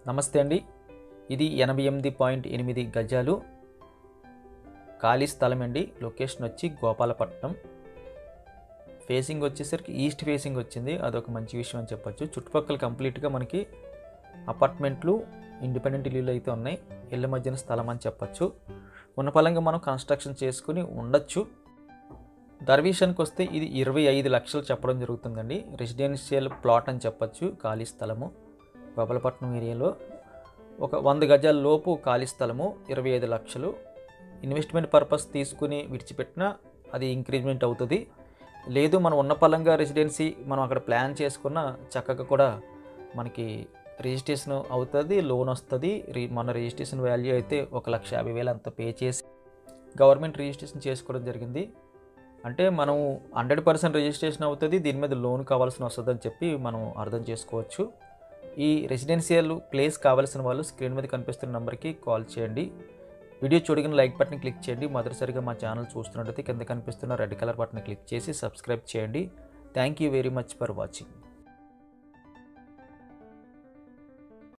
నమస్తే అండి. ఇది 88.8 గజాలు ఖాళీ స్థలం అండి. లొకేషన్ వచ్చి గోపాలపట్నం. ఫేసింగ్ వచ్చేసరికి ఈస్ట్ ఫేసింగ్ వచ్చింది. అదొక మంచి విషయం అని చెప్పొచ్చు. చుట్టుపక్కల కంప్లీట్గా మనకి అపార్ట్మెంట్లు, ఇండిపెండెంట్ ఇల్లులు అయితే ఉన్నాయి. ఇళ్ళ మధ్యన స్థలం అని చెప్పొచ్చు. ఉన్న పలంగా మనం కన్స్ట్రక్షన్ చేసుకుని ఉండొచ్చు. ధర విషయానికి వస్తే ఇది 25 లక్షలు చెప్పడం జరుగుతుందండి. రెసిడెన్షియల్ ప్లాట్ అని చెప్పొచ్చు. ఖాళీ స్థలము గోపాలపట్నం ఏరియాలో ఒక 100 గజాల లోపు ఖాళీ స్థలము 25 లక్షలు. ఇన్వెస్ట్మెంట్ పర్పస్ తీసుకుని విడిచిపెట్టినా అది ఇంక్రీజ్మెంట్ అవుతుంది. లేదు మనం ఉన్న పలంగా రెసిడెన్సీ మనం అక్కడ ప్లాన్ చేసుకున్న చక్కగా కూడా మనకి రిజిస్ట్రేషన్ అవుతుంది, లోన్ వస్తుంది. మన రిజిస్ట్రేషన్ వాల్యూ అయితే 1,50,000 అంత పే చేసి గవర్నమెంట్ రిజిస్ట్రేషన్ చేసుకోవడం జరిగింది. అంటే మనం 100% రిజిస్ట్రేషన్ అవుతుంది, దీని మీద లోన్ కావాల్సిన వస్తుందని చెప్పి మనం అర్థం చేసుకోవచ్చు. ఈ రెసిడెన్షియల్ ప్లేస్ కావాల్సిన వాళ్ళు స్క్రీన్ మీద కనిపిస్తున్న నెంబర్కి కాల్ చేయండి. వీడియో చూడగానే లైక్ బటన్ క్లిక్ చేయండి. మొదటిసారిగా మా ఛానల్ చూస్తున్నట్టయితే కింద కనిపిస్తున్న రెడ్ కలర్ బటన్ క్లిక్ చేసి సబ్స్క్రైబ్ చేయండి. Thank you very much for watching.